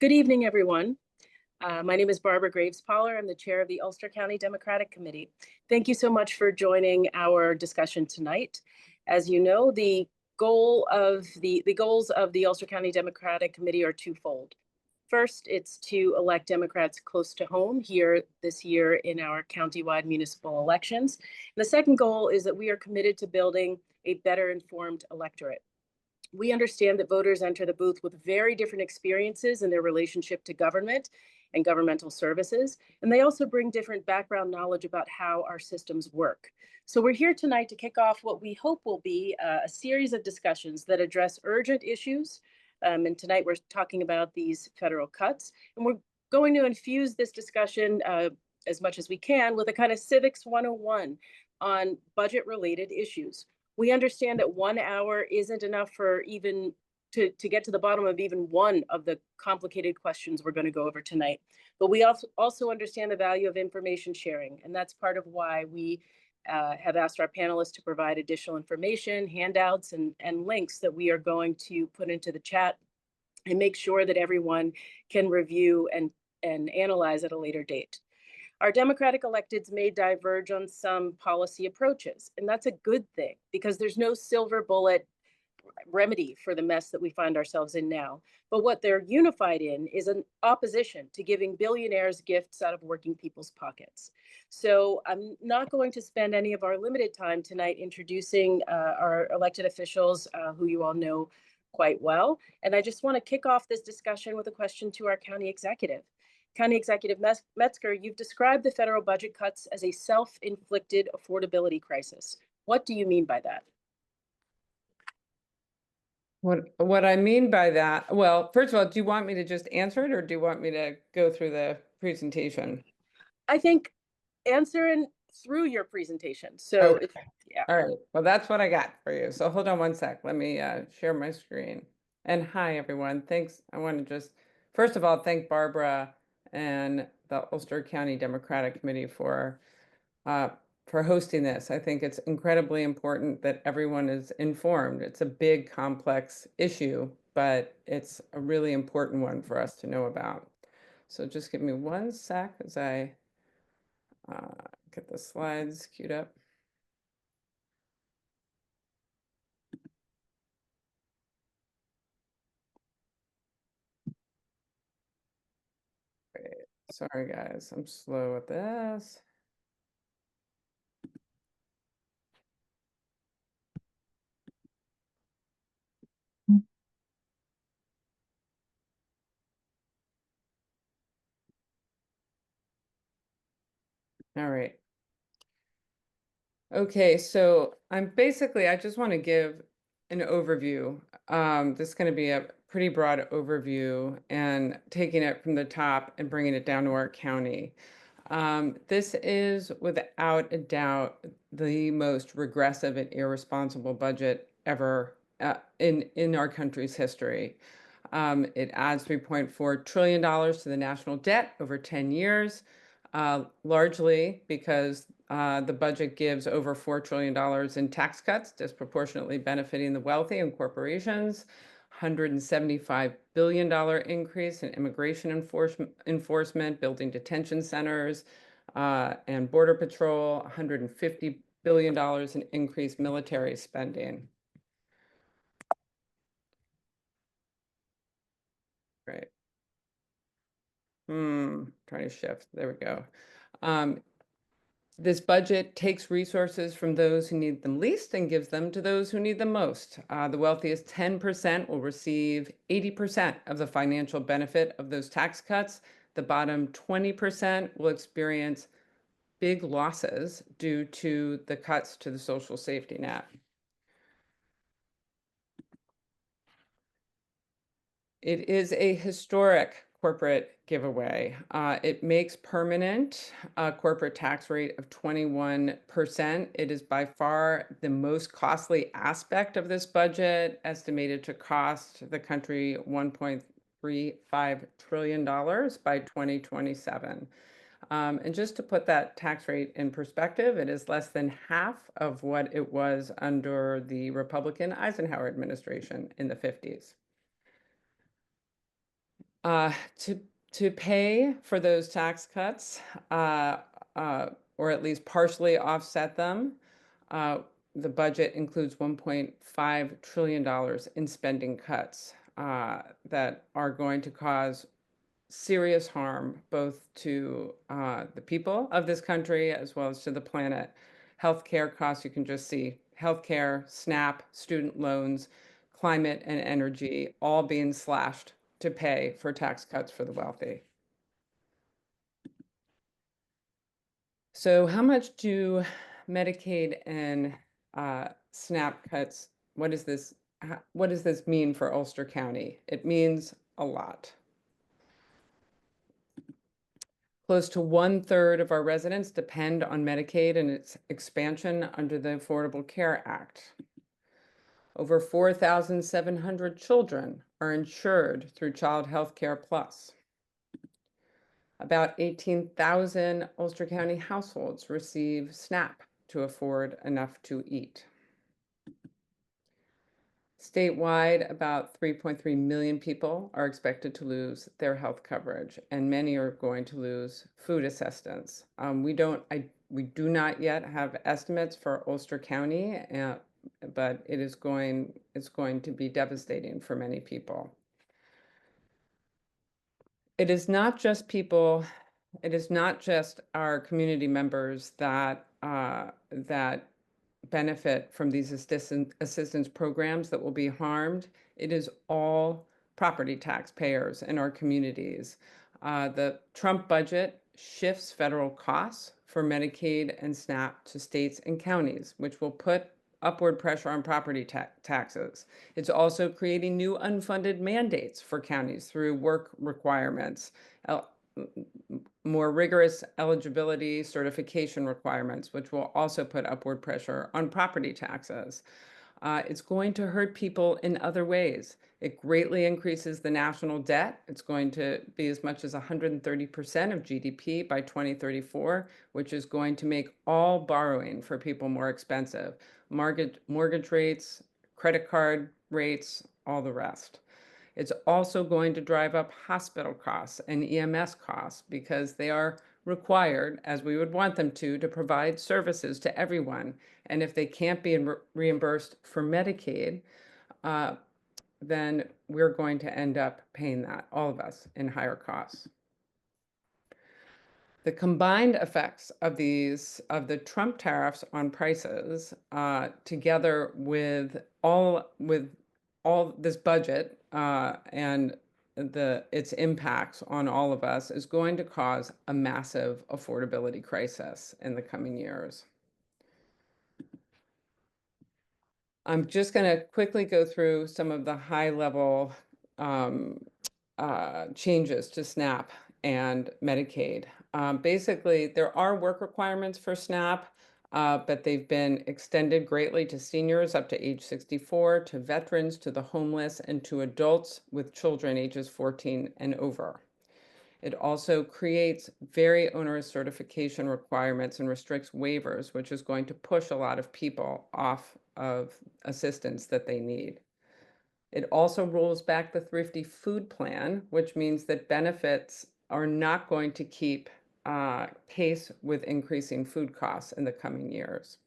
Good evening, everyone. My name is Barbara Graves-Poller. I'm the chair of the Ulster County Democratic Committee. Thank you so much for joining our discussion tonight. As you know, the goals of the Ulster County Democratic Committee are twofold. First, it's to elect Democrats close to home here this year in our countywide municipal elections. And the second goal is that we are committed to building a better informed electorate. We understand that voters enter the booth with very different experiences in their relationship to government and governmental services, and they also bring different background knowledge about how our systems work. So we're here tonight to kick off what we hope will be a series of discussions that address urgent issues. And tonight we're talking about these federal cuts, and we're going to infuse this discussion as much as we can with a kind of civics 101 on budget related issues. We understand that 1 hour isn't enough for even to get to the bottom of even one of the complicated questions we're going to go over tonight. But we also understand the value of information sharing, and that's part of why we have asked our panelists to provide additional information, handouts, and links that we are going to put into the chat and make sure that everyone can review and analyze at a later date. Our Democratic electeds may diverge on some policy approaches, and that's a good thing because there's no silver bullet remedy for the mess that we find ourselves in now. But what they're unified in is an opposition to giving billionaires gifts out of working people's pockets. So I'm not going to spend any of our limited time tonight introducing our elected officials who you all know quite well. And I just want to kick off this discussion with a question to our county executive. County Executive Metzger, you've described the federal budget cuts as a self-inflicted affordability crisis. What do you mean by that? What I mean by that, well, first of all, do you want me to just answer it or do you want me to go through the presentation? I think answering through your presentation. So, Okay. yeah. All right. Well, that's what I got for you. So hold on one sec. Let me share my screen. And hi, everyone. Thanks. I want to just, first of all, thank Barbara and the Ulster County Democratic Committee for hosting this. I think it's incredibly important that everyone is informed. It's a big, complex issue, but it's a really important one for us to know about. So just give me one sec as I get the slides queued up. Great. Sorry, guys, I'm slow at this. All right. Okay, so I just want to give an overview. This is going to be a pretty broad overview and taking it from the top and bringing it down to our county. This is without a doubt the most regressive and irresponsible budget ever in our country's history. It adds $3.4 trillion to the national debt over 10 years, largely because the budget gives over $4 trillion in tax cuts, disproportionately benefiting the wealthy and corporations, $175 billion increase in immigration enforcement, building detention centers, and border patrol, $150 billion in increased military spending. Right. Trying to shift. There we go. This budget takes resources from those who need them least and gives them to those who need them most. The wealthiest 10% will receive 80% of the financial benefit of those tax cuts. The bottom 20% will experience big losses due to the cuts to the social safety net. It is a historic corporate giveaway. It makes permanent a corporate tax rate of 21%. It is by far the most costly aspect of this budget, estimated to cost the country $1.35 trillion by 2027. And just to put that tax rate in perspective, it is less than half of what it was under the Republican Eisenhower administration in the 50s. Uh, to to pay for those tax cuts, uh, or at least partially offset them, uh, the budget includes $1.5 trillion in spending cuts that are going to cause serious harm both to the people of this country as well as to the planet. Healthcare costs, you can just see healthcare, SNAP, student loans, climate and energy all being slashed to pay for tax cuts for the wealthy. So how much do Medicaid and SNAP cuts, what does this mean for Ulster County? It means a lot. Close to 1/3 of our residents depend on Medicaid and its expansion under the Affordable Care Act. Over 4,700 children are insured through Child Health Care Plus. About 18,000 Ulster County households receive SNAP to afford enough to eat. Statewide, about 3.3 million people are expected to lose their health coverage, and many are going to lose food assistance. We do not yet have estimates for Ulster County, but it's going to be devastating for many people. It is not just people, it is not just our community members that benefit from these assistance programs that will be harmed. It is all property taxpayers in our communities. The Trump budget shifts federal costs for Medicaid and SNAP to states and counties, which will put upward pressure on property taxes. It's also creating new unfunded mandates for counties through work requirements, more rigorous eligibility certification requirements, which will also put upward pressure on property taxes. It's going to hurt people in other ways. It greatly increases the national debt. It's going to be as much as 130% of GDP by 2034, which is going to make all borrowing for people more expensive. Mortgage rates, credit card rates, all the rest. It's also going to drive up hospital costs and EMS costs because they are required, as we would want them to provide services to everyone. And if they can't be reimbursed for Medicaid, then we're going to end up paying that, all of us, in higher costs. The combined effects of the Trump tariffs on prices, together with all this budget and its impacts on all of us, is going to cause a massive affordability crisis in the coming years. I'm just going to quickly go through some of the high-level changes to SNAP and Medicaid. Basically, there are work requirements for SNAP, but they've been extended greatly to seniors up to age 64, to veterans, to the homeless, and to adults with children ages 14 and over. It also creates very onerous certification requirements and restricts waivers, which is going to push a lot of people off of assistance that they need. It also rolls back the Thrifty Food Plan, which means that benefits are not going to keep pace with increasing food costs in the coming years.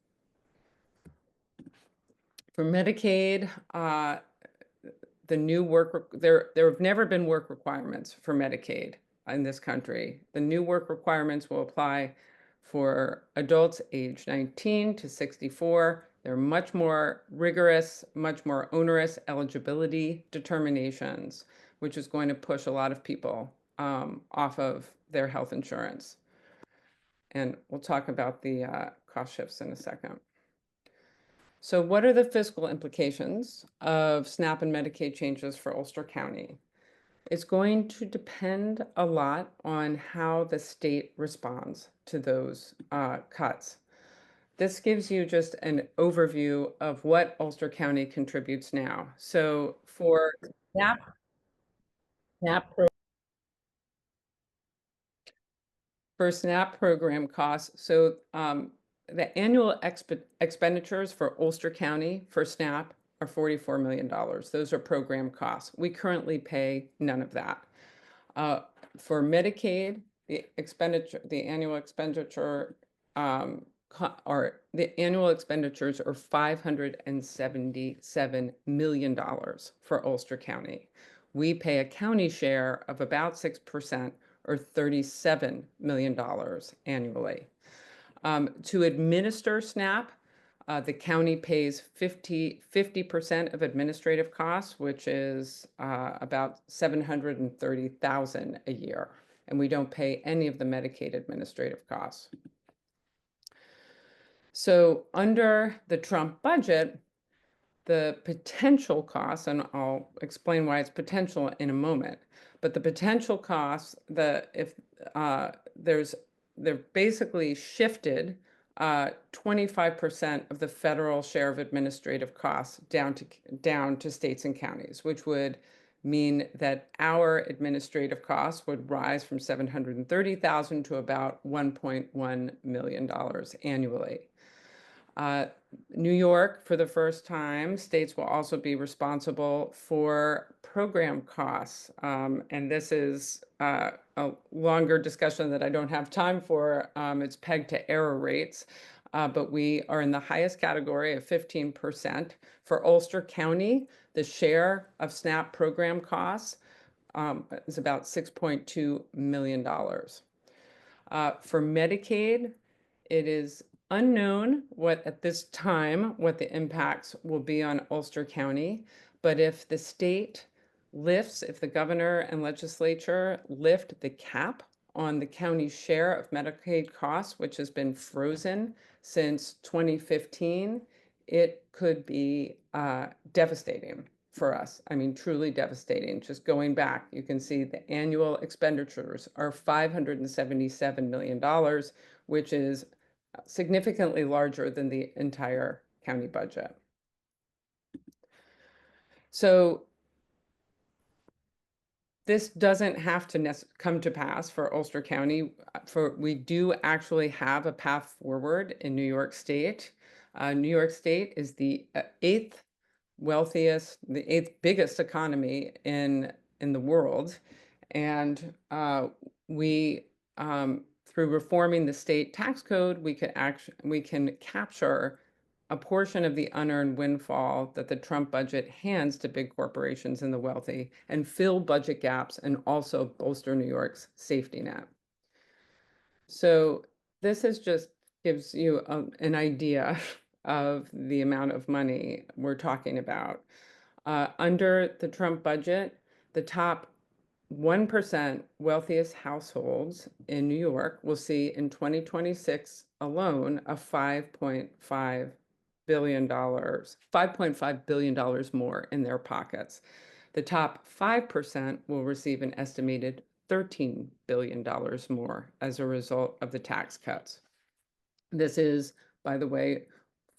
For Medicaid, the new there have never been work requirements for Medicaid in this country. The new work requirements will apply for adults age 19 to 64. They're much more rigorous, much more onerous eligibility determinations, which is going to push a lot of people off of their health insurance. And we'll talk about the cost shifts in a second. So what are the fiscal implications of SNAP and Medicaid changes for Ulster County? It's going to depend a lot on how the state responds to those cuts. This gives you just an overview of what Ulster County contributes now. So for SNAP program costs, so the annual expenditures for Ulster County for SNAP are $44 million. Those are program costs. We currently pay none of that. For Medicaid, the annual expenditure, the annual expenditures are $577 million for Ulster County. We pay a county share of about 6% or $37 million annually. To administer SNAP, the county pays 50% of administrative costs, which is about $730,000 a year. And we don't pay any of the Medicaid administrative costs. So under the Trump budget, the potential costs, and I'll explain why it's potential in a moment, but the potential costs, they've basically shifted 25% of the federal share of administrative costs down to states and counties, which would mean that our administrative costs would rise from $730,000 to about $1.1 million annually. New York, for the first time, states will also be responsible for program costs. And this is a longer discussion that I don't have time for. It's pegged to error rates, but we are in the highest category of 15%. For Ulster County, the share of SNAP program costs is about $6.2 million. For Medicaid, it is unknown at this time what the impacts will be on Ulster County, but if the governor and legislature lift the cap on the county's share of Medicaid costs, which has been frozen since 2015, it could be devastating for us. I mean, truly devastating. Just going back, you can see the annual expenditures are $577 million, which is significantly larger than the entire county budget. So this doesn't have to come to pass for Ulster County. We do actually have a path forward in New York State. New York State is the eighth biggest economy in the world, and through reforming the state tax code, we can capture a portion of the unearned windfall that the Trump budget hands to big corporations and the wealthy and fill budget gaps and also bolster New York's safety net. So this just gives you an idea of the amount of money we're talking about. Under the Trump budget, the top 1% wealthiest households in New York will see in 2026 alone a $5.5 billion more in their pockets. The top 5% will receive an estimated $13 billion more as a result of the tax cuts. This is, by the way,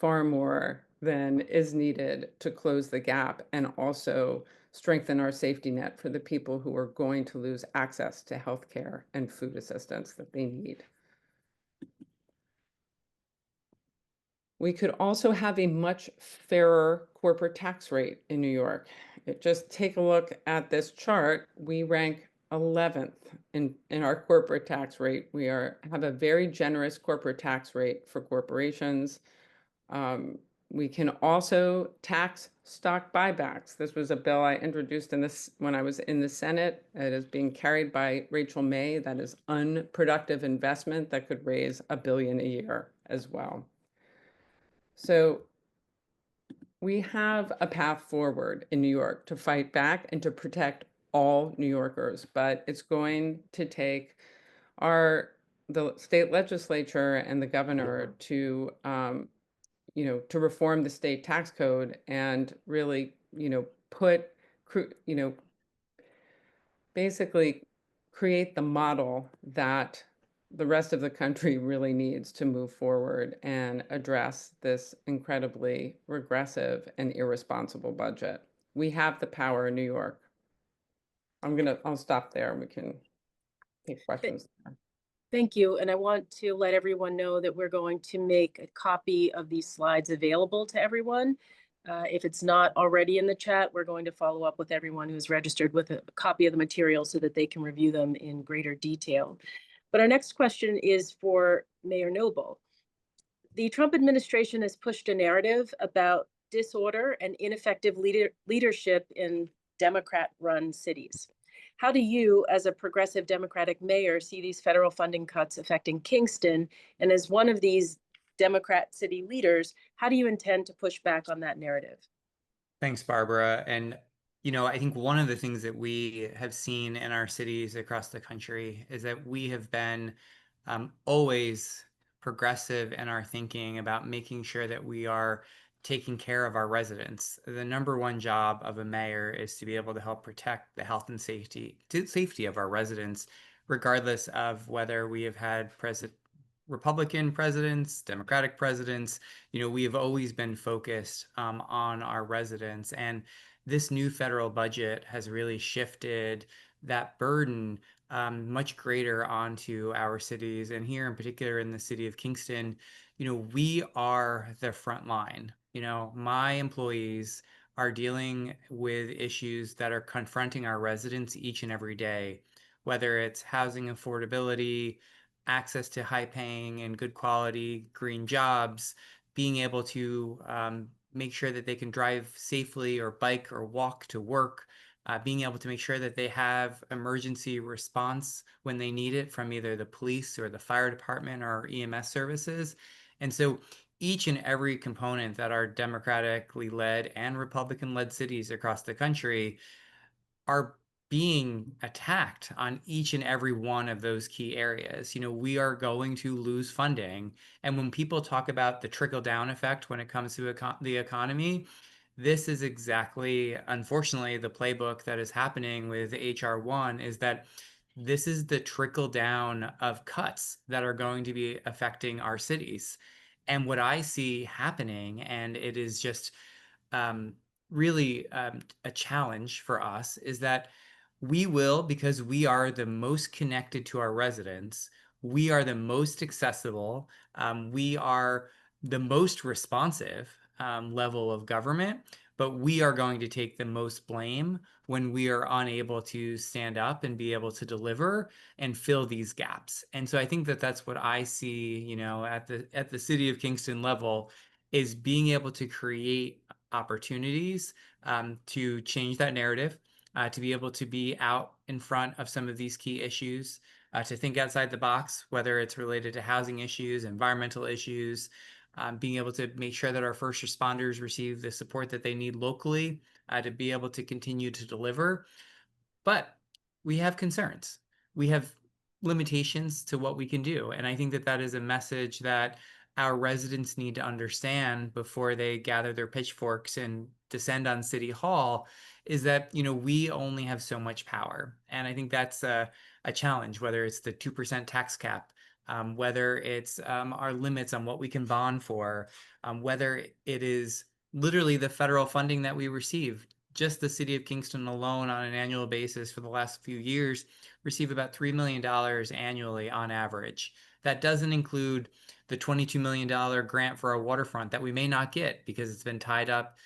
far more than is needed to close the gap and also strengthen our safety net for the people who are going to lose access to health care and food assistance that they need. We could also have a much fairer corporate tax rate in New York. Just take a look at this chart. We rank 11th in our corporate tax rate. We have a very generous corporate tax rate for corporations. We can also tax stock buybacks. This was a bill I introduced when I was in the Senate. It is being carried by Rachel May. That is unproductive investment that could raise $1 billion a year as well. So we have a path forward in New York to fight back and to protect all New Yorkers, but it's going to take the state legislature and the governor to reform the state tax code and really, basically create the model that the rest of the country really needs to move forward and address this incredibly regressive and irresponsible budget. We have the power in New York. I'll stop there and we can take questions. Thank you. And I want to let everyone know that we're going to make a copy of these slides available to everyone. If it's not already in the chat, we're going to follow up with everyone who's registered with a copy of the materials so that they can review them in greater detail. But our next question is for Mayor Noble. The Trump administration has pushed a narrative about disorder and ineffective leadership in Democrat-run cities. How do you, as a progressive Democratic mayor, see these federal funding cuts affecting Kingston? And as one of these Democrat city leaders, how do you intend to push back on that narrative? Thanks, Barbara. And, I think one of the things that we have seen in our cities across the country is that we have been always progressive in our thinking about making sure that we are taking care of our residents. The number one job of a mayor is to be able to help protect the health and safety of our residents, regardless of whether we have had Republican presidents, Democratic presidents. We have always been focused on our residents. And this new federal budget has really shifted that burden much greater onto our cities. And here in particular in the city of Kingston, we are the front line. My employees are dealing with issues that are confronting our residents each and every day, whether it's housing affordability, access to high paying and good quality green jobs, being able to make sure that they can drive safely or bike or walk to work, being able to make sure that they have emergency response when they need it from either the police or the fire department or EMS services. And so each and every component that our democratically led and Republican led cities across the country are being attacked on each and every one of those key areas. We are going to lose funding. And when people talk about the trickle down effect when it comes to the economy, this is exactly, unfortunately, the playbook that is happening with HR 1 is that this is the trickle down of cuts that are going to be affecting our cities. And what I see happening, and it is just um, really a challenge for us, is that we will, because we are the most connected to our residents, we are the most accessible, we are the most responsive level of government, but we are going to take the most blame when we are unable to stand up and be able to deliver and fill these gaps. And so I think that that's what I see, at the city of Kingston level, is being able to create opportunities to change that narrative, to be able to be out in front of some of these key issues, to think outside the box, whether it's related to housing issues, environmental issues, being able to make sure that our first responders receive the support that they need locally, to be able to continue to deliver. But we have concerns. We have limitations to what we can do. And I think that that is a message that our residents need to understand before they gather their pitchforks and descend on City Hall, is that, we only have so much power. And I think that's a challenge, whether it's the 2% tax cap, whether it's our limits on what we can bond for, whether it is literally the federal funding that we receive. Just the city of Kingston alone on an annual basis for the last few years receive about $3 million annually on average. That doesn't include the $22 million grant for our waterfront that we may not get because it's been tied up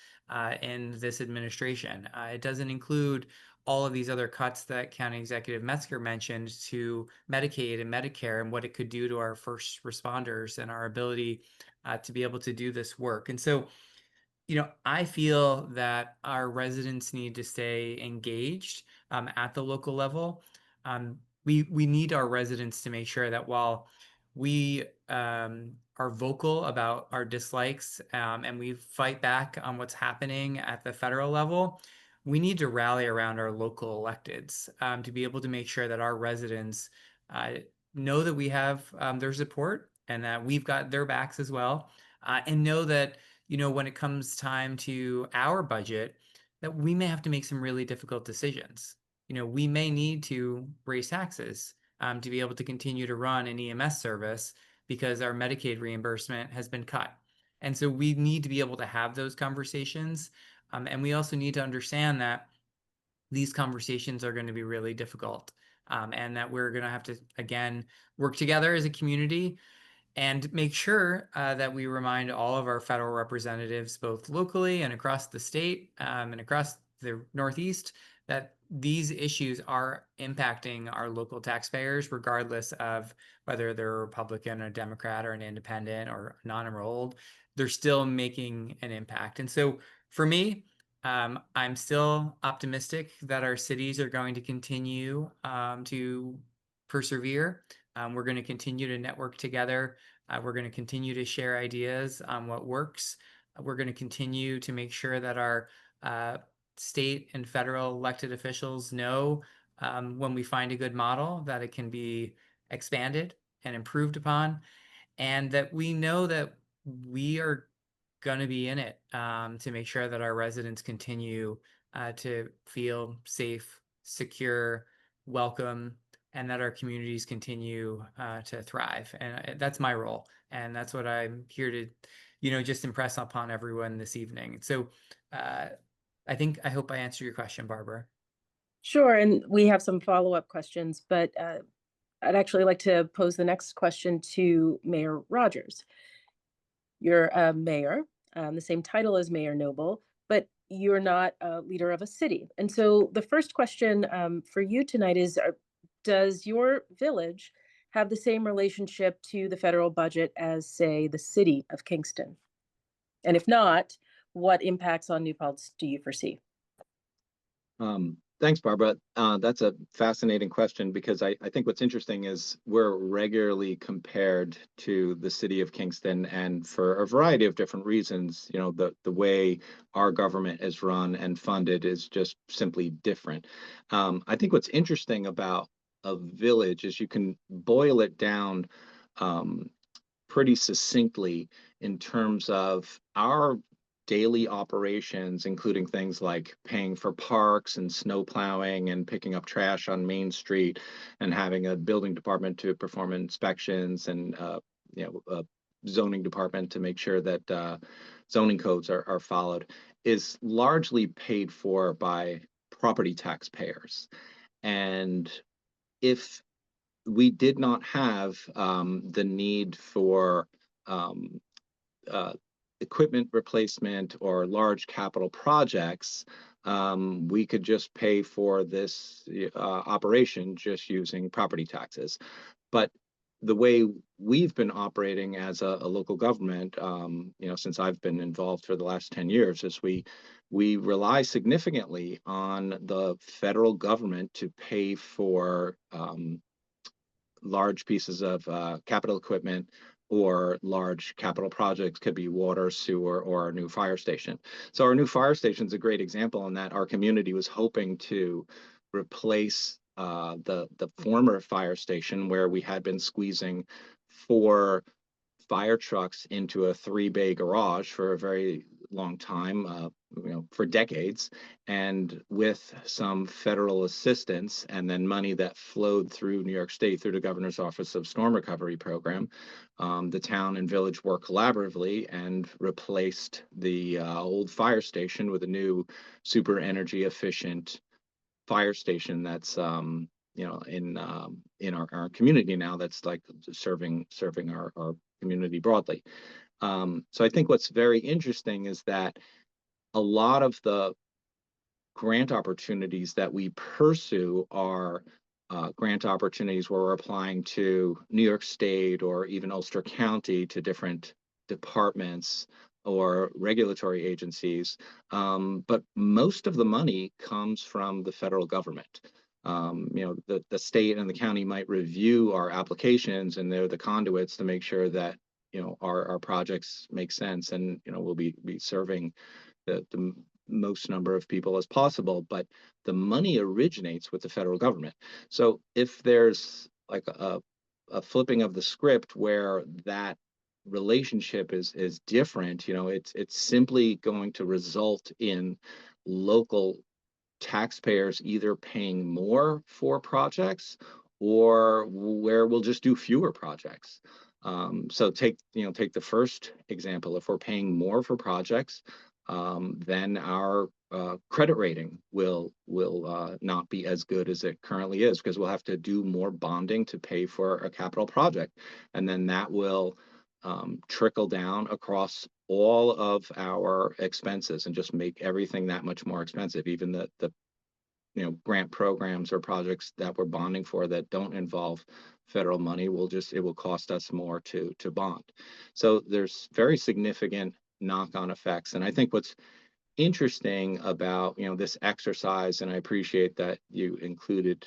in this administration. It doesn't include all of these other cuts that County Executive Metzger mentioned to Medicaid and Medicare and what it could do to our first responders and our ability to be able to do this work. And so, I feel that our residents need to stay engaged at the local level. We need our residents to make sure that while we are vocal about our dislikes and we fight back on what's happening at the federal level, we need to rally around our local electeds to be able to make sure that our residents know that we have their support and that we've got their backs as well, and know that when it comes time to our budget, that we may have to make some really difficult decisions. We may need to raise taxes to be able to continue to run an EMS service because our Medicaid reimbursement has been cut. And so we need to be able to have those conversations. And we also need to understand that these conversations are going to be really difficult, and that we're going to have to, again, work together as a community. and make sure that we remind all of our federal representatives, both locally and across the state and across the Northeast, that these issues are impacting our local taxpayers, regardless of whether they're a Republican, a Democrat, or an independent or non-enrolled. They're still making an impact. And so for me, I'm still optimistic that our cities are going to continue to persevere. We're going to continue to network together. We're going to continue to share ideas on what works. We're going to continue to make sure that our state and federal elected officials know when we find a good model that it can be expanded and improved upon, and that we know that we are going to be in it to make sure that our residents continue to feel safe, secure, welcome, and that our communities continue to thrive. And that's my role. And that's what I'm here to, just impress upon everyone this evening. So I hope I answered your question, Barbara. Sure, and we have some follow-up questions, but I'd actually like to pose the next question to Mayor Rogers. You're a mayor, the same title as Mayor Noble, but you're not a leader of a city. And so the first question for you tonight is, does your village have the same relationship to the federal budget as, say, the city of Kingston? And if not, what impacts on New Paltz do you foresee? Thanks, Barbara. That's a fascinating question, because I think what's interesting is we're regularly compared to the city of Kingston, and for a variety of different reasons. The way our government is run and funded is just simply different. I think what's interesting about a village is you can boil it down pretty succinctly in terms of our daily operations, including things like paying for parks and snow plowing and picking up trash on Main Street, and having a building department to perform inspections, and a zoning department to make sure that zoning codes are followed, is largely paid for by property taxpayers. And if we did not have the need for equipment replacement or large capital projects, we could just pay for this operation just using property taxes. But the way we've been operating as a local government, since I've been involved for the last 10 years, is we rely significantly on the federal government to pay for large pieces of capital equipment or large capital projects. Could be water, sewer, or a new fire station. So our new fire station is a great example in that our community was hoping to replace the former fire station, where we had been squeezing 4 fire trucks into a 3-bay garage for a very long time, for decades. And with some federal assistance and then money that flowed through New York State through the Governor's Office of Storm Recovery Program, the town and village worked collaboratively and replaced the old fire station with a new super energy efficient fire station that's in our community now, that's like serving our community broadly. So I think what's very interesting is that a lot of the grant opportunities that we pursue are grant opportunities where we're applying to New York State or even Ulster County, to different departments or regulatory agencies. But most of the money comes from the federal government. The state and the county might review our applications, and they're the conduits to make sure that our projects make sense, and we'll be serving the most number of people as possible. But the money originates with the federal government. So if there's like a flipping of the script where that relationship is different, it's simply going to result in local taxpayers either paying more for projects, or where we'll just do fewer projects. So take the first example. If we're paying more for projects, then our credit rating will not be as good as it currently is, because we'll have to do more bonding to pay for a capital project, and then that will trickle down across all of our expenses and just make everything that much more expensive. Even the grant programs or projects that we're bonding for that don't involve federal money it will cost us more to bond. So there's very significant knock-on effects. And I think what's interesting about this exercise, and I appreciate that you included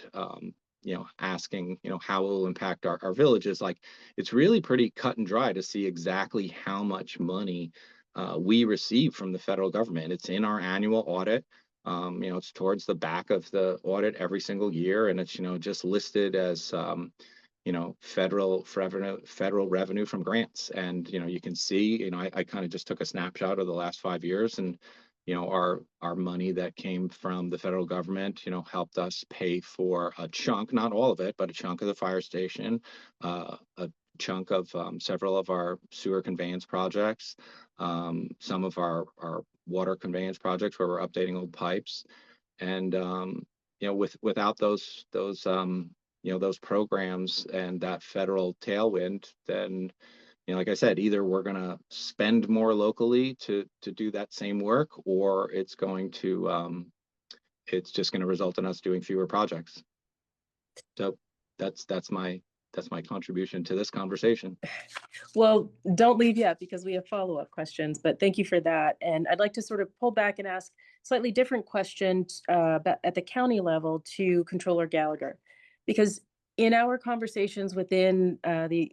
asking how it will impact our villages, like it's really pretty cut and dry to see exactly how much money we receive from the federal government. It's in our annual audit. It's towards the back of the audit every single year, and it's just listed as federal revenue from grants. And you can see, I kind of just took a snapshot of the last 5 years, and our money that came from the federal government helped us pay for a chunk, not all of it, but a chunk of the fire station, a chunk of several of our sewer conveyance projects, some of our water conveyance projects where we're updating old pipes. And without those programs and that federal tailwind, then like I said, either we're going to spend more locally to do that same work, or it's just going to result in us doing fewer projects. So that's my contribution to this conversation. Well, don't leave yet, because we have follow-up questions, but thank you for that. And I'd like to sort of pull back and ask slightly different questions at the county level to Comptroller Gallagher, because in our conversations within the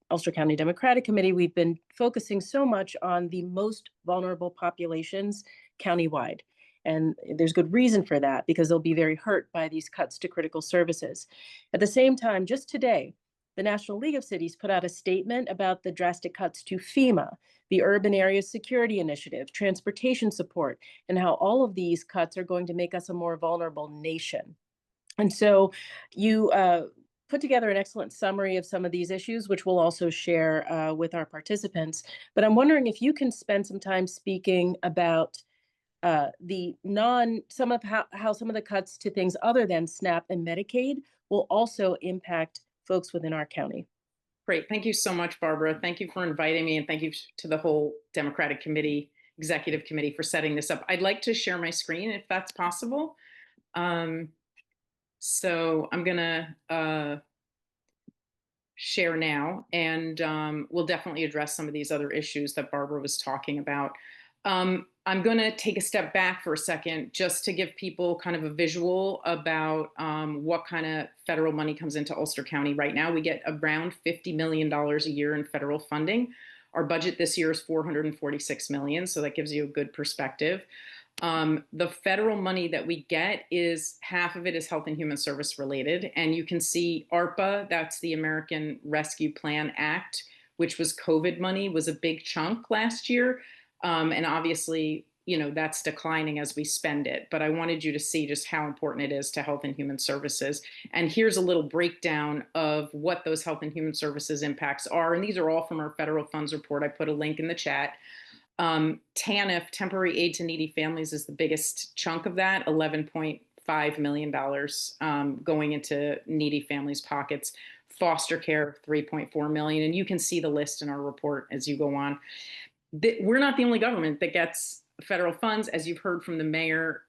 Ulster County Democratic Committee, we've been focusing so much on the most vulnerable populations countywide. And there's good reason for that, because they'll be very hurt by these cuts to critical services. At the same time, just today, the National League of Cities put out a statement about the drastic cuts to FEMA, the Urban Area Security Initiative, transportation support, and how all of these cuts are going to make us a more vulnerable nation. And so you put together an excellent summary of some of these issues, which we'll also share with our participants. But I'm wondering if you can spend some time speaking about how some of the cuts to things other than SNAP and Medicaid will also impact folks within our county. Great. Thank you so much, Barbara. Thank you for inviting me, and thank you to the whole Democratic Committee, Executive Committee, for setting this up. I'd like to share my screen if that's possible. So I'm gonna share now, and we'll definitely address some of these other issues that Barbara was talking about. I'm going to take a step back for a second just to give people kind of a visual about what kind of federal money comes into Ulster County right now. We get around $50 million a year in federal funding. Our budget this year is $446 million, so that gives you a good perspective. The federal money that we get is half of it is health and human service related. And you can see ARPA, that's the American Rescue Plan Act, which was COVID money, was a big chunk last year. And obviously, that's declining as we spend it. But I wanted you to see just how important it is to health and human services. And here's a little breakdown of what those health and human services impacts are. And these are all from our federal funds report. I put a link in the chat. TANF, temporary aid to needy families, is the biggest chunk of that, $11.5 million going into needy families' pockets. Foster care, $3.4 million. And you can see the list in our report as you go on. We're not the only government that gets federal funds, as you've heard from the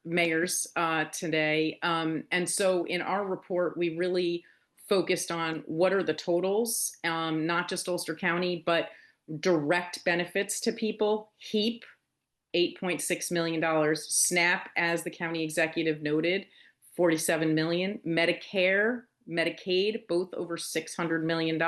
mayors today. And so in our report, we really focused on what are the totals, not just Ulster County, but direct benefits to people. HEAP, $8.6 million. SNAP, as the county executive noted, $47 million. Medicare, Medicaid, both over $600 million.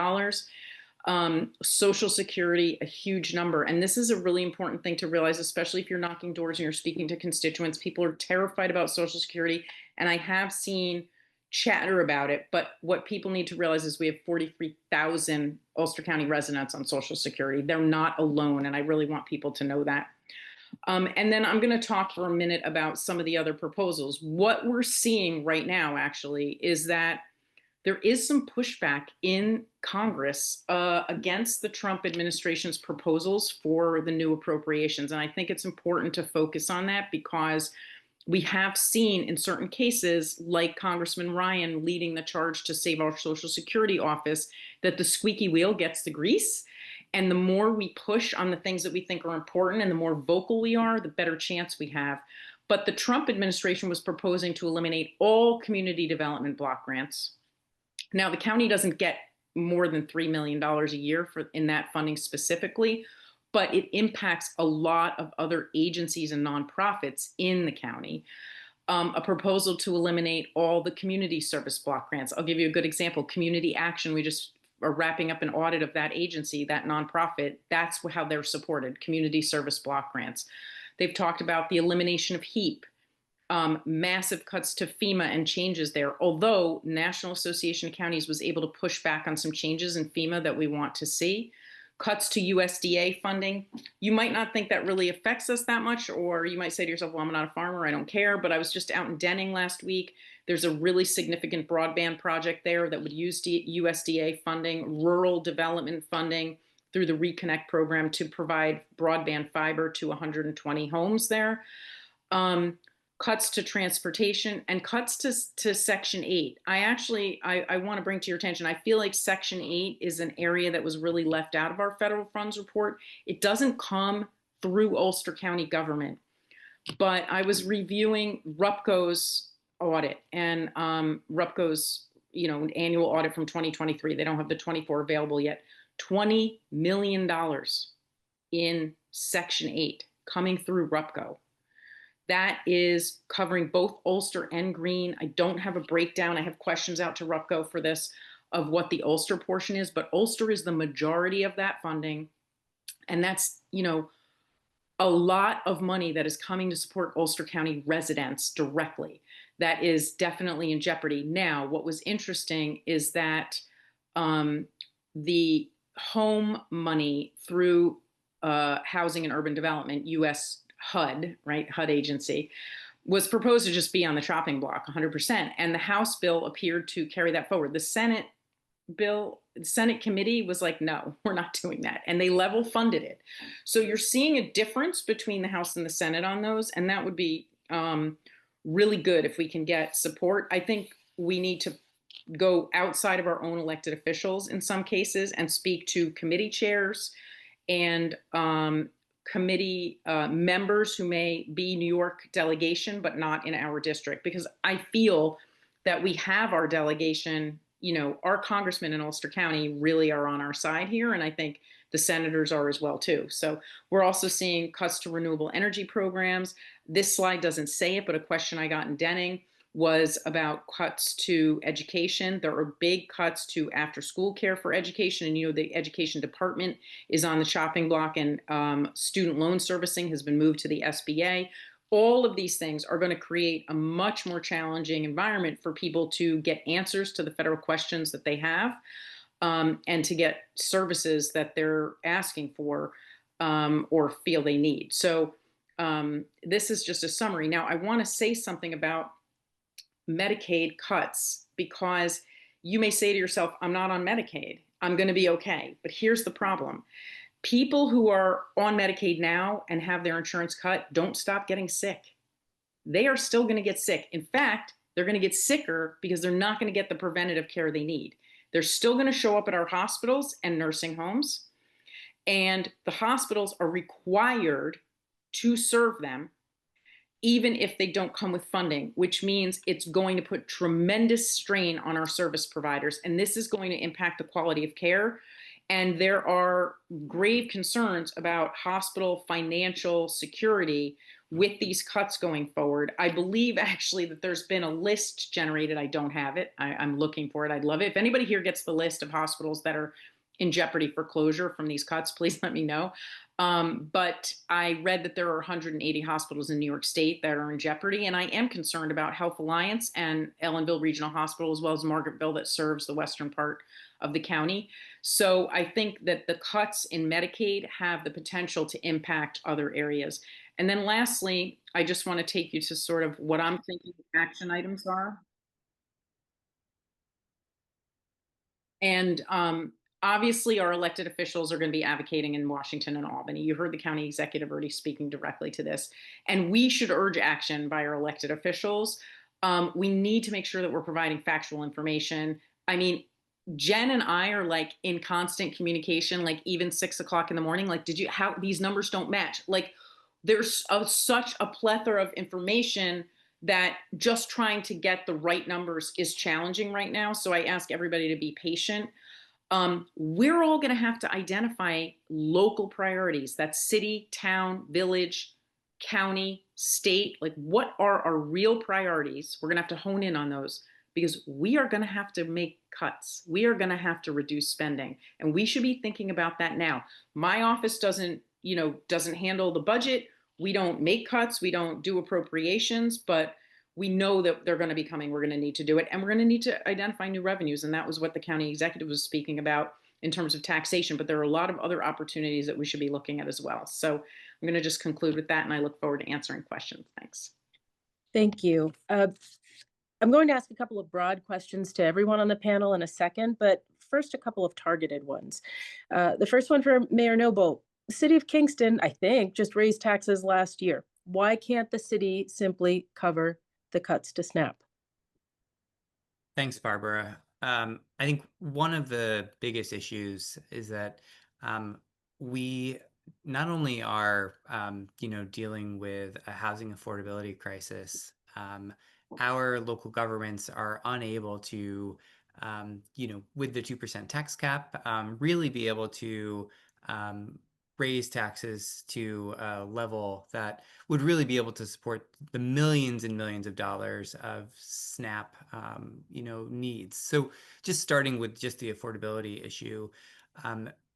Social Security, a huge number. And this is a really important thing to realize, especially if you're knocking doors and you're speaking to constituents. People are terrified about Social Security, and I have seen chatter about it. But what people need to realize is we have 43,000 Ulster County residents on Social Security. They're not alone, and I really want people to know that. And then I'm going to talk for a minute about some of the other proposals. What we're seeing right now, actually, is that there is some pushback in Congress against the Trump administration's proposals for the new appropriations. And I think it's important to focus on that because we have seen in certain cases, like Congressman Ryan leading the charge to save our Social Security office, that the squeaky wheel gets the grease. And the more we push on the things that we think are important and the more vocal we are, the better chance we have. But the Trump administration was proposing to eliminate all community development block grants. Now, the county doesn't get more than $3 million a year in that funding specifically, but it impacts a lot of other agencies and nonprofits in the county. A proposal to eliminate all the community service block grants. I'll give you a good example. Community Action, we just are wrapping up an audit of that agency, that nonprofit. That's how they're supported, community service block grants. They've talked about the elimination of HEAP, massive cuts to FEMA and changes there, although National Association of Counties was able to push back on some changes in FEMA that we want to see. Cuts to USDA funding. You might not think that really affects us that much, or you might say to yourself, well, I'm not a farmer, I don't care, but I was just out in Denning last week. There's a really significant broadband project there that would use USDA funding, rural development funding through the Reconnect program to provide broadband fiber to 120 homes there. Cuts to transportation and cuts to Section 8. I want to bring to your attention, I feel like Section 8 is an area that was really left out of our federal funds report. It doesn't come through Ulster County government, but I was reviewing RUPCO's audit and RUPCO's annual audit from 2023. They don't have the 24 available yet. $20 million in Section 8 coming through RUPCO. That is covering both Ulster and Greene. I don't have a breakdown. I have questions out to RUPCO for this of what the Ulster portion is, but Ulster is the majority of that funding. And that's, a lot of money that is coming to support Ulster County residents directly. That is definitely in jeopardy. Now, what was interesting is that the home money through Housing and Urban Development, U.S. HUD, right, HUD agency, was proposed to just be on the chopping block 100%. And the House bill appeared to carry that forward. The Senate committee was like, no, we're not doing that. And they level funded it. So you're seeing a difference between the House and the Senate on those. And that would be really good if we can get support. I think we need to go outside of our own elected officials in some cases and speak to committee chairs and committee members who may be New York delegation, but not in our district, because I feel that we have our delegation, our congressmen in Ulster County really are on our side here. And I think the senators are as well too. So we're also seeing cuts to renewable energy programs. This slide doesn't say it, but a question I got in Denning was about cuts to education. There are big cuts to after school care for education. And the education department is on the chopping block, and student loan servicing has been moved to the SBA. All of these things are going to create a much more challenging environment for people to get answers to the federal questions that they have, and to get services that they're asking for or feel they need. So this is just a summary. Now, I want to say something about Medicaid cuts, because you may say to yourself, I'm not on Medicaid, I'm going to be okay. But here's the problem. People who are on Medicaid now and have their insurance cut don't stop getting sick. They are still going to get sick. In fact, they're going to get sicker because they're not going to get the preventative care they need. They're still going to show up at our hospitals and nursing homes, and the hospitals are required to serve them even if they don't come with funding, which means it's going to put tremendous strain on our service providers. And this is going to impact the quality of care. And there are grave concerns about hospital financial security with these cuts going forward. I believe actually that there's been a list generated. I don't have it. I'm looking for it. I'd love it. If anybody here gets the list of hospitals that are in jeopardy for closure from these cuts, please let me know. But I read that there are 180 hospitals in New York State that are in jeopardy. And I am concerned about Health Alliance and Ellenville Regional Hospital, as well as Margaretville, that serves the western part of the county. So I think that the cuts in Medicaid have the potential to impact other areas. And then lastly, I just want to take you to sort of what I'm thinking action items are. And obviously, our elected officials are going to be advocating in Washington and Albany. You heard the county executive already speaking directly to this. And we should urge action by our elected officials. We need to make sure that we're providing factual information. I mean, Jen and I are like in constant communication, like even 6 o'clock in the morning. Like, how these numbers don't match? Like, there's such a plethora of information that just trying to get the right numbers is challenging right now. So I ask everybody to be patient. We're all going to have to identify local priorities. That's city, town, village, county, state. Like, what are our real priorities? We're going to have to hone in on those because we are going to have to make cuts. We are going to have to reduce spending, and we should be thinking about that now. My office doesn't handle the budget. We don't make cuts. We don't do appropriations, but we know that they're going to be coming. We're going to need to do it. And we're going to need to identify new revenues. And that was what the county executive was speaking about in terms of taxation. But there are a lot of other opportunities that we should be looking at as well. So I'm going to just conclude with that. And I look forward to answering questions. Thanks. Thank you. I'm going to ask a couple of broad questions to everyone on the panel in a second, but first a couple of targeted ones. The first one for Mayor Noble. The city of Kingston, I think, just raised taxes last year. Why can't the city simply cover the cuts to SNAP? Thanks, Barbara. I think one of the biggest issues is that we not only are, dealing with a housing affordability crisis, our local governments are unable to, with the 2% tax cap, really be able to raise taxes to a level that would really be able to support the millions and millions of dollars of SNAP, needs. So just starting with just the affordability issue,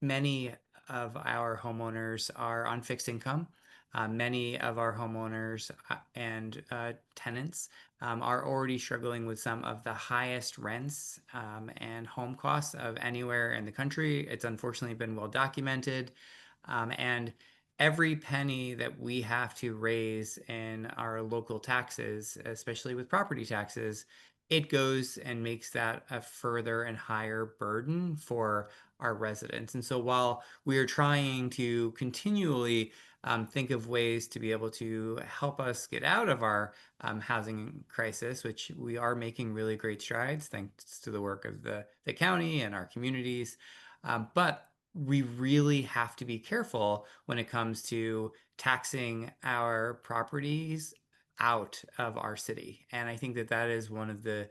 many of our homeowners are on fixed income. Many of our homeowners and tenants are already struggling with some of the highest rents and home costs of anywhere in the country. It's unfortunately been well documented. And every penny that we have to raise in our local taxes, especially with property taxes, it goes and makes that a further and higher burden for our residents. And so while we are trying to continually think of ways to be able to help us get out of our housing crisis, which we are making really great strides thanks to the work of the county and our communities, but we really have to be careful when it comes to taxing our properties out of our city. And I think that that is one of the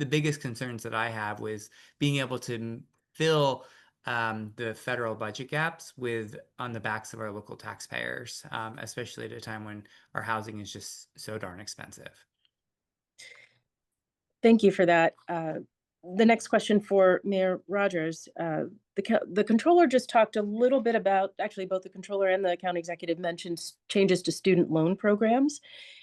biggest concerns that I have, was being able to fill the federal budget gaps on the backs of our local taxpayers, especially at a time when our housing is just so darn expensive. Thank you for that. The next question for Mayor Rogers. The controller just talked a little bit about, actually both the controller and the county executive mentioned changes to student loan programs.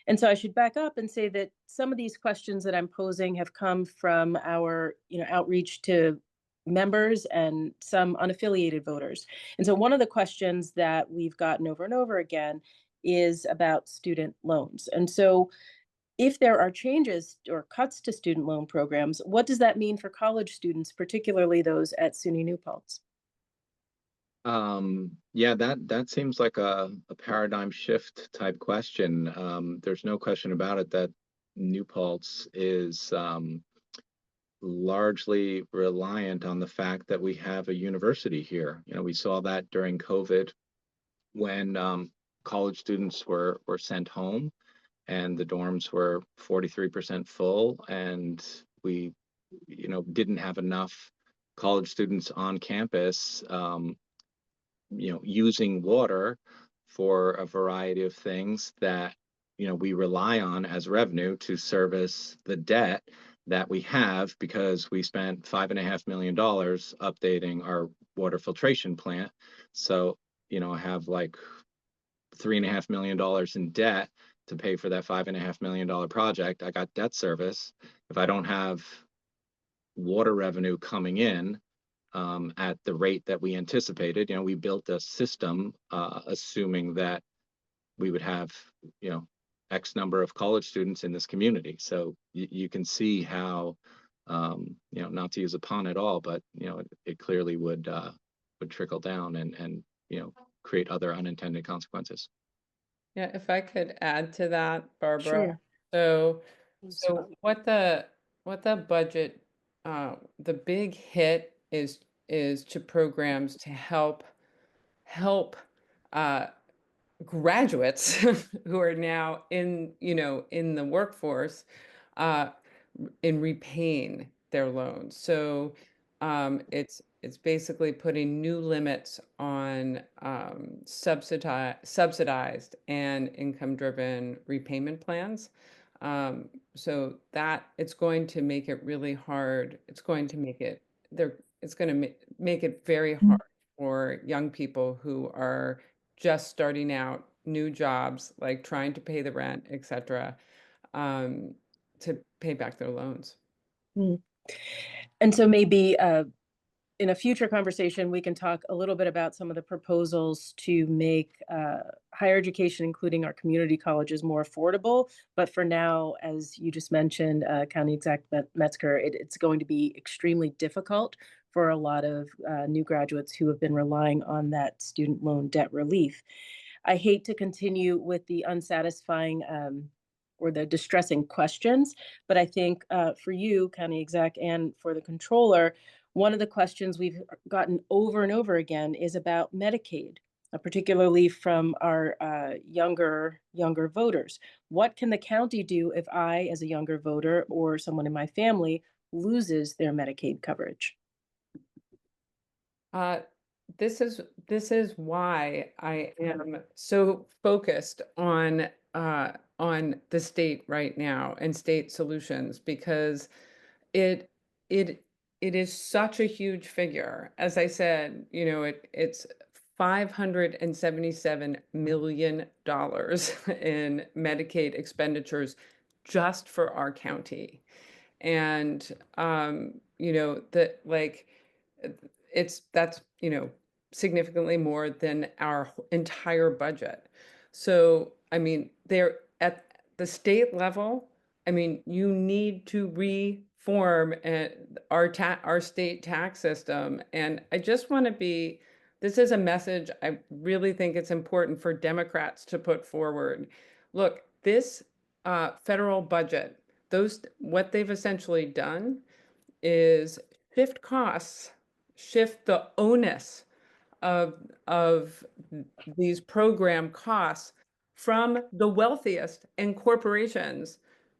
And so I should back up and say that some of these questions that I'm posing have come from our outreach to members and some unaffiliated voters. And so one of the questions that we've gotten over and over again is about student loans. And so if there are changes or cuts to student loan programs, what does that mean for college students, particularly those at SUNY New Paltz? Yeah, that seems like a paradigm shift type question. There's no question about it that New Paltz is largely reliant on the fact that we have a university here. We saw that during COVID when college students were sent home and the dorms were 43% full, and we didn't have enough college students on campus using water for a variety of things that we rely on as revenue to service the debt that we have, because we spent $5.5 million updating our water filtration plant. So I have like $3.5 million in debt to pay for that $5.5 million project. I got debt service. If I don't have water revenue coming in at the rate that we anticipated, we built a system assuming that we would have, X number of college students in this community. So you can see how not to use a pun at all, but it clearly would trickle down and create other unintended consequences. Yeah, if I could add to that, Barbara. Sure. So what the budget, the big hit is to programs to help uh, graduates who are now in the workforce uh, in repaying their loans. So it's basically putting new limits on subsidized and income-driven repayment plans. So that it's going to make it really hard. It's going to make it there. It's going to make it very hard for young people who are just starting out, new jobs, like trying to pay the rent, etc., to pay back their loans. And so maybe in a future conversation, we can talk a little bit about some of the proposals to make higher education, including our community colleges, more affordable. But for now, as you just mentioned, County Exec Metzger, it's going to be extremely difficult for a lot of new graduates who have been relying on that student loan debt relief. I hate to continue with the unsatisfying or the distressing questions, but I think for you, County Exec, and for the Comptroller, one of the questions we've gotten over and over again is about Medicaid, particularly from our younger voters. What can the county do if I, as a younger voter, or someone in my family, loses their Medicaid coverage? This is why I am so focused on the state right now and state solutions, because it it is such a huge figure. As I said, it's $577 million in Medicaid expenditures just for our county. And that, like, that's significantly more than our entire budget. So I mean, they're at the state level. I mean, you need to reform our state tax system. And I just want to be, this is a message I really think it's important for Democrats to put forward. Look, this federal budget, what they've essentially done is shift the onus of these program costs from the wealthiest and corporations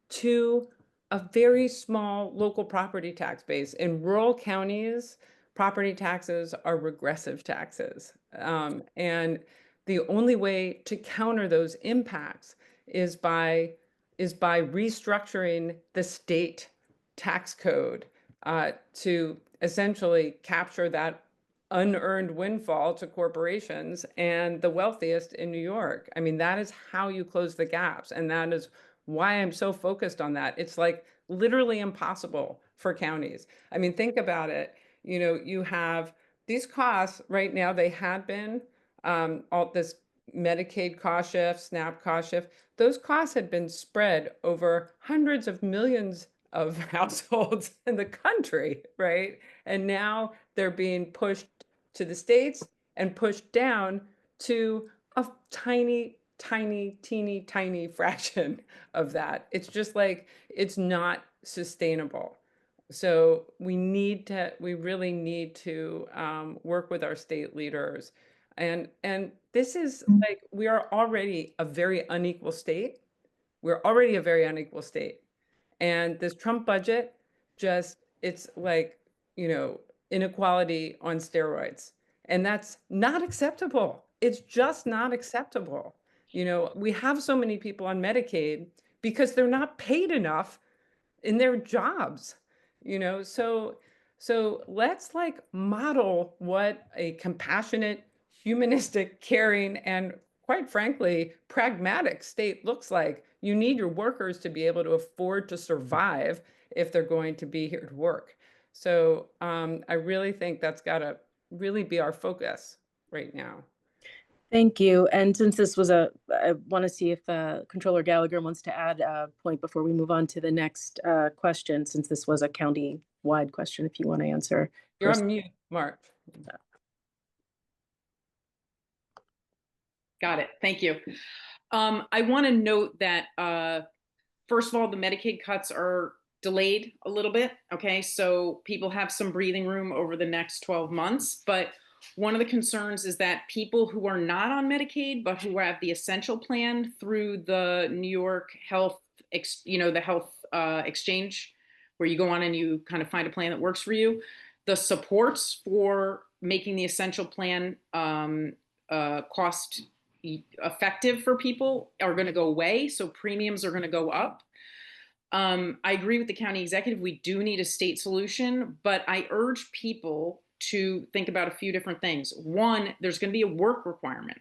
to a very small local property tax base. In rural counties, property taxes are regressive taxes. And the only way to counter those impacts is by restructuring the state tax code to essentially capture that unearned windfall to corporations and the wealthiest in New York. I mean, that is how you close the gaps. And that is why I'm so focused on that. It's like literally impossible for counties. I mean, think about it. You have these costs right now, they had been all this Medicaid cost shift, SNAP cost shift. Those costs had been spread over hundreds of millions of households in the country, right? And now they're being pushed to the states and pushed down to a tiny, tiny, teeny, tiny fraction of that. It's just like, it's not sustainable. So we really need to work with our state leaders. And this is like, we are already a very unequal state. We're already a very unequal state. And this Trump budget, it's like, inequality on steroids. And that's not acceptable. It's just not acceptable. We have so many people on Medicaid because they're not paid enough in their jobs, so let's like model what a compassionate, humanistic, caring, and quite frankly, pragmatic state looks like. You need your workers to be able to afford to survive if they're going to be here to work. So I really think that's got to really be our focus right now. Thank you. And since this was I want to see if Comptroller Gallagher wants to add a point before we move on to the next question, since this was a county-wide question, if you want to answer. You're first. on mute, Mark. Got it. Thank you. I want to note that, first of all, the Medicaid cuts are delayed a little bit. Okay. So people have some breathing room over the next 12 months. But one of the concerns is that people who are not on Medicaid, but who have the essential plan through the New York Health, the health exchange, where you go on and you kind of find a plan that works for you, the supports for making the essential plan cost effective for people are going to go away. So premiums are going to go up. I agree with the county executive. We do need a state solution, but I urge people to think about a few different things. One, there's going to be a work requirement.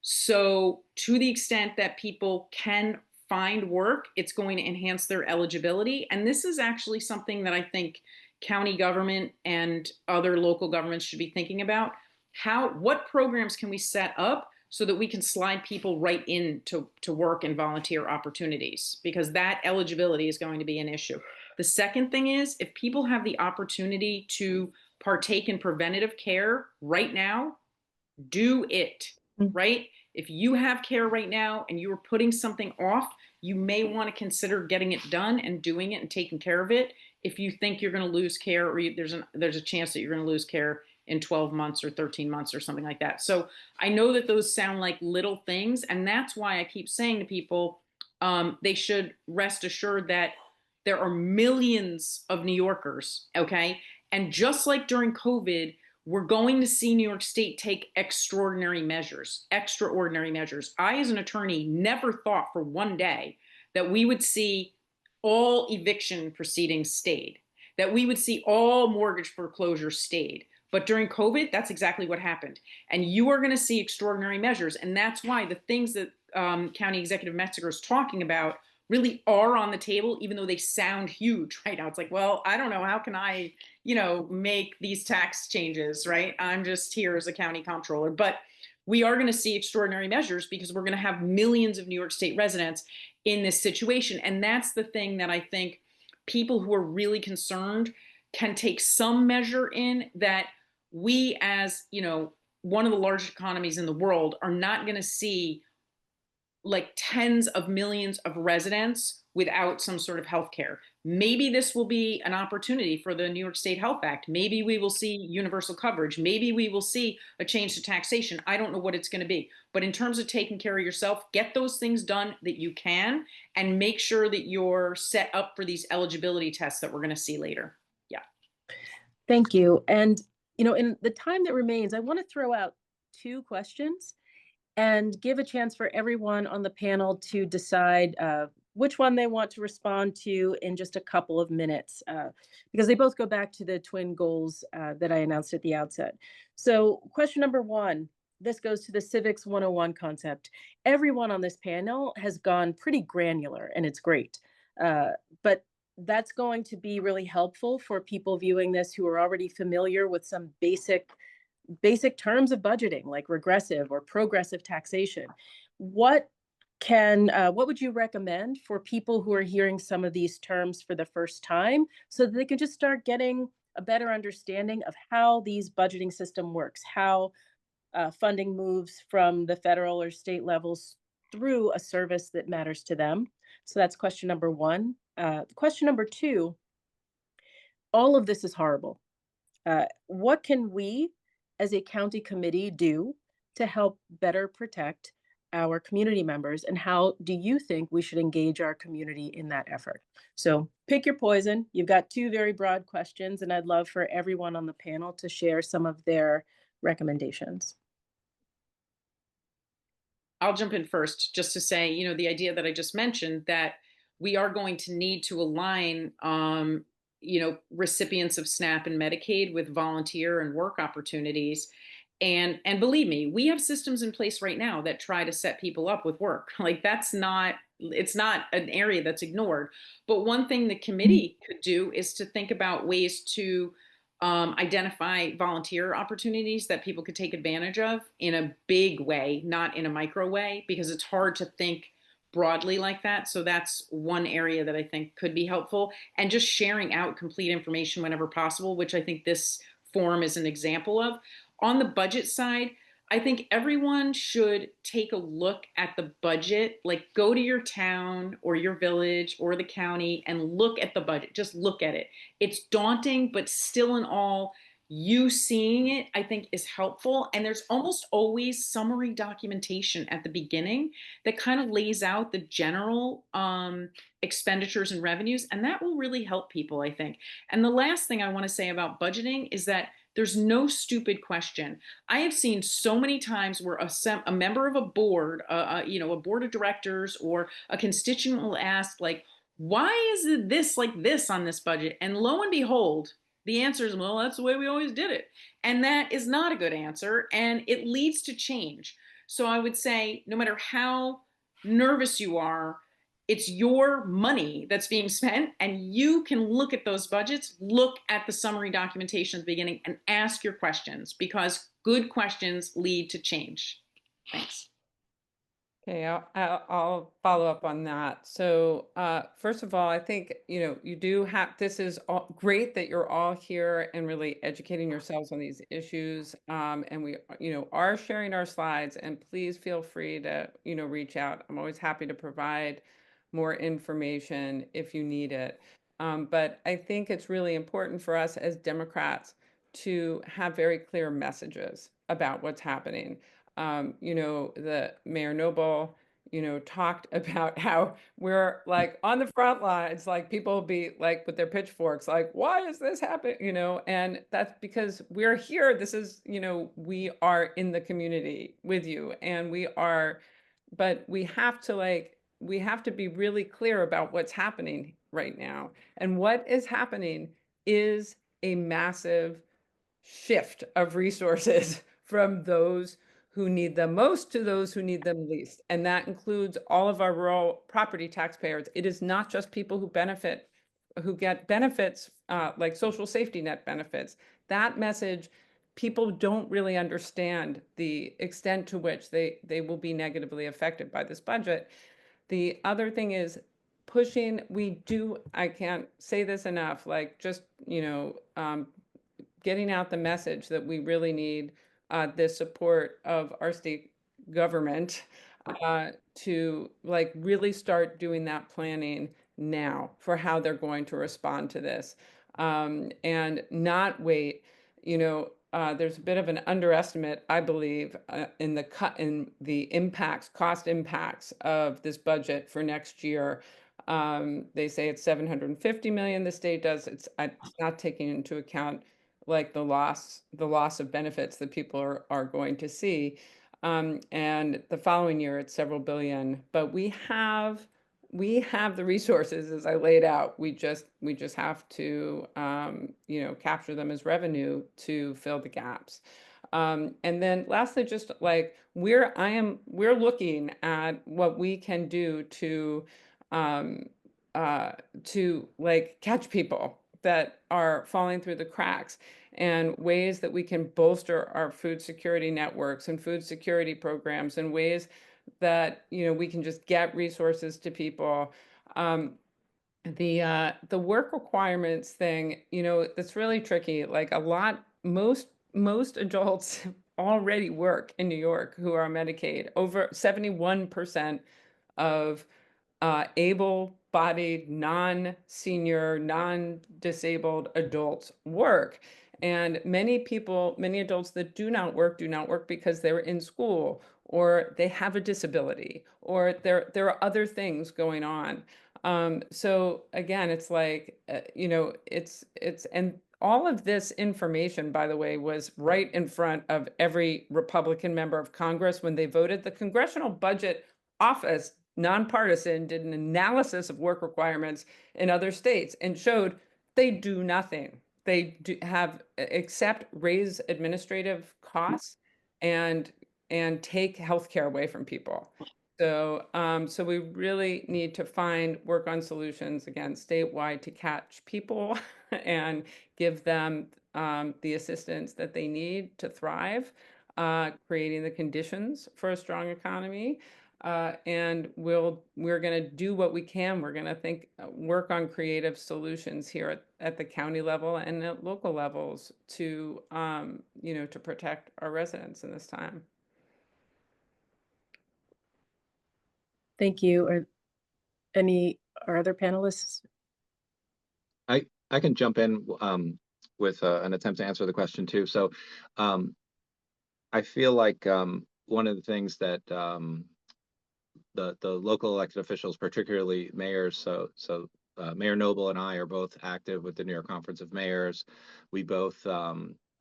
So to the extent that people can find work, it's going to enhance their eligibility. And this is actually something that I think county government and other local governments should be thinking about. What programs can we set up so that we can slide people right into work and volunteer opportunities? Because that eligibility is going to be an issue. The second thing is, if people have the opportunity to partake in preventative care right now, do it, right? If you have care right now and you are putting something off, you may want to consider getting it done and doing it and taking care of it if you think you're going to lose care, or there's a chance that you're going to lose care in 12 months or 13 months or something like that. So I know that those sound like little things, and that's why I keep saying to people, they should rest assured that there are millions of New Yorkers, okay? And just like during COVID, we're going to see New York State take extraordinary measures. I, as an attorney, never thought for one day that we would see all eviction proceedings stayed, that we would see all mortgage foreclosures stayed. But during COVID, that's exactly what happened. And you are going to see extraordinary measures. And that's why the things that County Executive Metzger is talking about really are on the table, even though they sound huge right now. It's like, well, I don't know, how can I, make these tax changes, right? I'm just here as a county comptroller. But we are going to see extraordinary measures because we're going to have millions of New York State residents in this situation. And that's the thing that I think people who are really concerned can take some measure in, that we, as one of the largest economies in the world, are not going to see like tens of millions of residents without some sort of health care. Maybe this will be an opportunity for the New York State Health Act. Maybe we will see universal coverage. Maybe we will see a change to taxation. I don't know what it's going to be. But in terms of taking care of yourself, get those things done that you can, and make sure that you're set up for these eligibility tests that we're going to see later. Yeah. Thank you. And, in the time that remains, I want to throw out two questions and give a chance for everyone on the panel to decide which one they want to respond to in just a couple of minutes, because they both go back to the twin goals that I announced at the outset. So question number one, this goes to the Civics 101 concept. Everyone on this panel has gone pretty granular, and it's great. But that's going to be really helpful for people viewing this who are already familiar with some basic terms of budgeting, like regressive or progressive taxation. What would you recommend for people who are hearing some of these terms for the first time, so that they can just start getting a better understanding of how these budgeting system works, how funding moves from the federal or state levels through a service that matters to them? So that's question number one. Question number two, all of this is horrible. What can we as a county committee do to help better protect our community members, and how do you think we should engage our community in that effort? So pick your poison. You've got two very broad questions, and I'd love for everyone on the panel to share some of their recommendations. I'll jump in first just to say, the idea that I just mentioned, that we are going to need to align, recipients of SNAP and Medicaid with volunteer and work opportunities. And believe me, we have systems in place right now that try to set people up with work. Like it's not an area that's ignored. But one thing the committee could do is to think about ways to identify volunteer opportunities that people could take advantage of in a big way, not in a micro way, because it's hard to think broadly like that. So that's one area that I think could be helpful. And just sharing out complete information whenever possible, which I think this forum is an example of. On the budget side, I think everyone should take a look at the budget, like go to your town or your village or the county and look at the budget. Just look at it. It's daunting, but still in all, you seeing it, I think, is helpful. And there's almost always summary documentation at the beginning that kind of lays out the general expenditures and revenues. And that will really help people, I think. And the last thing I want to say about budgeting is that there's no stupid question. I have seen so many times where a member of a board, a board of directors or a constituent will ask, like, why is it this like this on this budget? And lo and behold, the answer is, well, that's the way we always did it. And that is not a good answer, and it leads to change. So I would say, no matter how nervous you are, it's your money that's being spent, and you can look at those budgets, look at the summary documentation at the beginning, and ask your questions, because good questions lead to change. Thanks. Okay, I'll follow up on that. So first of all, I think, you do have, this is great that you're all here and really educating yourselves on these issues. And we, are sharing our slides, and please feel free to, reach out. I'm always happy to provide more information if you need it. But I think it's really important for us as Democrats to have very clear messages about what's happening. The Mayor Noble, talked about how we're like on the front lines, like people will be like with their pitchforks, like, why is this happening? And that's because we're here. This is, we are in the community with you, and but we have to be really clear about what's happening right now. And what is happening is a massive shift of resources from those who need them most to those who need them least. And that includes all of our rural property taxpayers. It is not just people who get benefits like social safety net benefits. That message, people don't really understand the extent to which they will be negatively affected by this budget. The other thing is pushing, I can't say this enough, like just, getting out the message that we really need the support of our state government to really start doing that planning now for how they're going to respond to this, and not wait. There's a bit of an underestimate, I believe, in the cost impacts of this budget for next year. They say it's 750 million. The state does. It's not taking into account like the loss of benefits that people are going to see. And the following year, it's several billion. But we have the resources, as I laid out. We just have to capture them as revenue to fill the gaps. And then lastly, just like we're looking at what we can do to catch people that are falling through the cracks, and ways that we can bolster our food security networks and food security programs, and ways that we can just get resources to people. The work requirements thing, that's really tricky. Like most adults already work in New York who are on Medicaid. Over 71% of able-bodied, non-senior, non-disabled adults work. And many adults that do not work because they're in school, or they have a disability, or there are other things going on. So again, it's like, and all of this information, by the way, was right in front of every Republican member of Congress when they voted. The Congressional Budget Office, nonpartisan, did an analysis of work requirements in other states and showed they do nothing. They have except raise administrative costs and take healthcare away from people. So we really need to work on solutions again statewide to catch people and give them the assistance that they need to thrive, creating the conditions for a strong economy. And we're going to do what we can. We're going to work on creative solutions here at the county level and at local levels to, to protect our residents in this time. Thank you. Are other panelists? I can jump in with an attempt to answer the question too. So I feel like one of the things that the local elected officials, particularly mayors, so Mayor Noble and I are both active with the New York Conference of Mayors. We both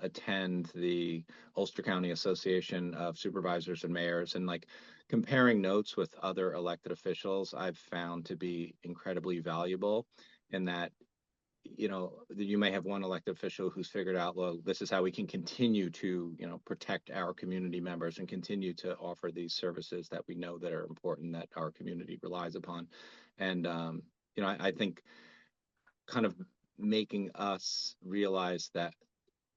attend the Ulster County Association of Supervisors and Mayors, and like comparing notes with other elected officials, I've found to be incredibly valuable in that, you know, you may have one elected official who's figured out, well, this is how we can continue to, you know, protect our community members and continue to offer these services that we know that are important, that our community relies upon. And, you know, I think kind of making us realize that,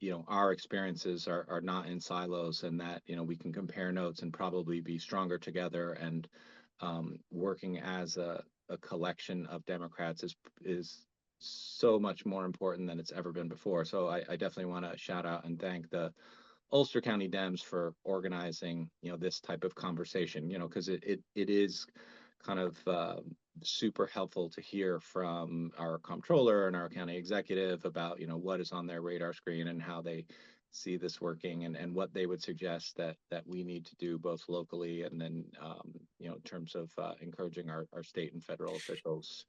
you know, our experiences are not in silos, and that, you know, we can compare notes and probably be stronger together, and working as a collection of Democrats is so much more important than it's ever been before. So I definitely want to shout out and thank the Ulster County Dems for organizing, you know, this type of conversation, you know, because it is kind of super helpful to hear from our comptroller and our county executive about, you know, what is on their radar screen and how they see this working, and what they would suggest that we need to do both locally and then, you know, in terms of encouraging our state and federal officials.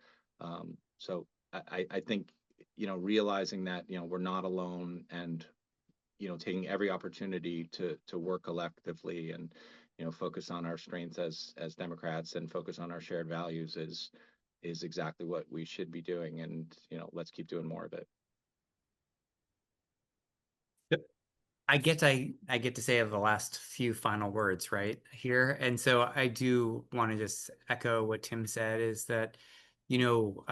So I think, you know, realizing that, you know, we're not alone, and, you know, taking every opportunity to work collectively and, you know, focus on our strengths as Democrats and focus on our shared values is exactly what we should be doing. And, you know, let's keep doing more of it. I get to say the last few final words right here. And so I do want to just echo what Tim said, is that, you know,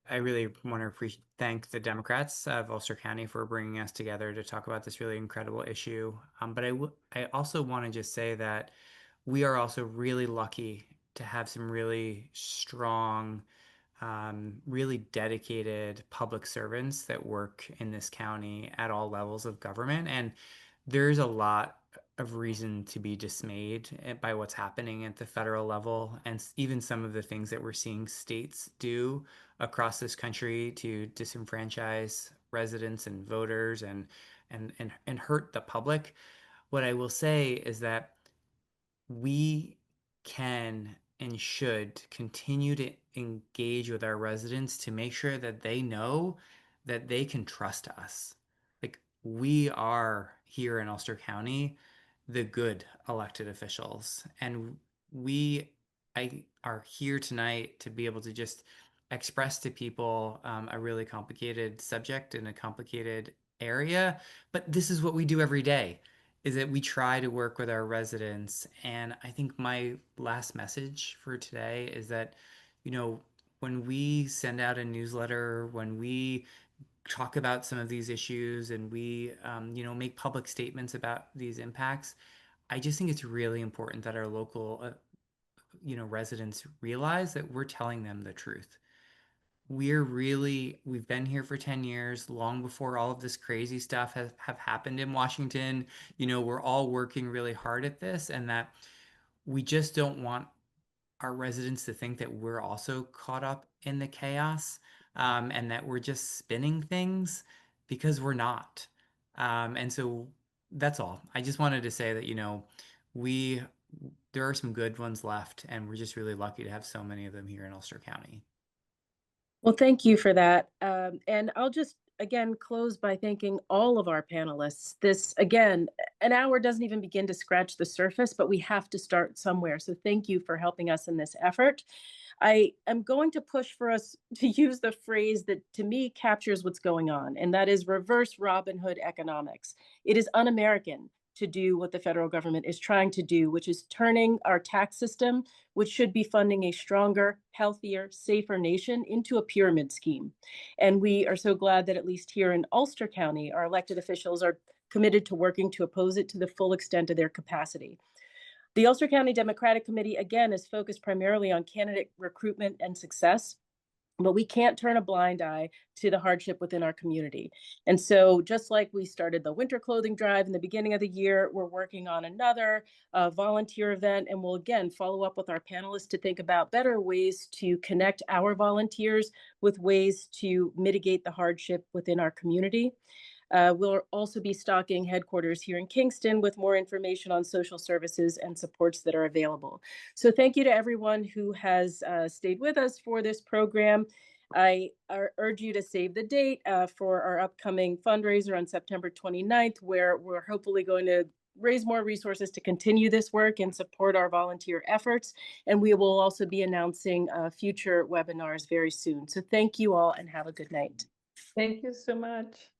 I really want to thank the Democrats of Ulster County for bringing us together to talk about this really incredible issue. But I also want to just say that we are also really lucky to have some really strong, really dedicated public servants that work in this county at all levels of government. And there's a lot of reason to be dismayed by what's happening at the federal level, and even some of the things that we're seeing states do across this country to disenfranchise residents and voters and hurt the public. What I will say is that we can and should continue to engage with our residents to make sure that they know that they can trust us. Like, we are here in Ulster County, the good elected officials, and I are here tonight to be able to just express to people a really complicated subject in a complicated area, but this is what we do every day, is that we try to work with our residents. And I think my last message for today is that, you know, when we send out a newsletter, when we talk about some of these issues, and we, you know, make public statements about these impacts, I just think it's really important that our local, you know, residents realize that we're telling them the truth. We've been here for 10 years, long before all of this crazy stuff have happened in Washington. You know, we're all working really hard at this, and that we just don't want our residents to think that we're also caught up in the chaos, and that we're just spinning things, because we're not. And so that's all. I just wanted to say that, you know, there are some good ones left, and we're just really lucky to have so many of them here in Ulster County. Well, thank you for that. And I'll just, again, close by thanking all of our panelists. This, again, an hour doesn't even begin to scratch the surface, but we have to start somewhere. So thank you for helping us in this effort. I am going to push for us to use the phrase that, to me, captures what's going on, and that is reverse Robin Hood economics. It is un-American to do what the federal government is trying to do, which is turning our tax system, which should be funding a stronger, healthier, safer nation, into a pyramid scheme. And we are so glad that at least here in Ulster County, our elected officials are committed to working to oppose it to the full extent of their capacity. The Ulster County Democratic Committee, again, is focused primarily on candidate recruitment and success, but we can't turn a blind eye to the hardship within our community. And so just like we started the winter clothing drive in the beginning of the year, we're working on another volunteer event, and we'll again follow up with our panelists to think about better ways to connect our volunteers with ways to mitigate the hardship within our community. We'll also be stocking headquarters here in Kingston with more information on social services and supports that are available. So thank you to everyone who has stayed with us for this program. I urge you to save the date for our upcoming fundraiser on September 29th, where we're hopefully going to raise more resources to continue this work and support our volunteer efforts. And we will also be announcing future webinars very soon. So thank you all and have a good night. Thank you so much.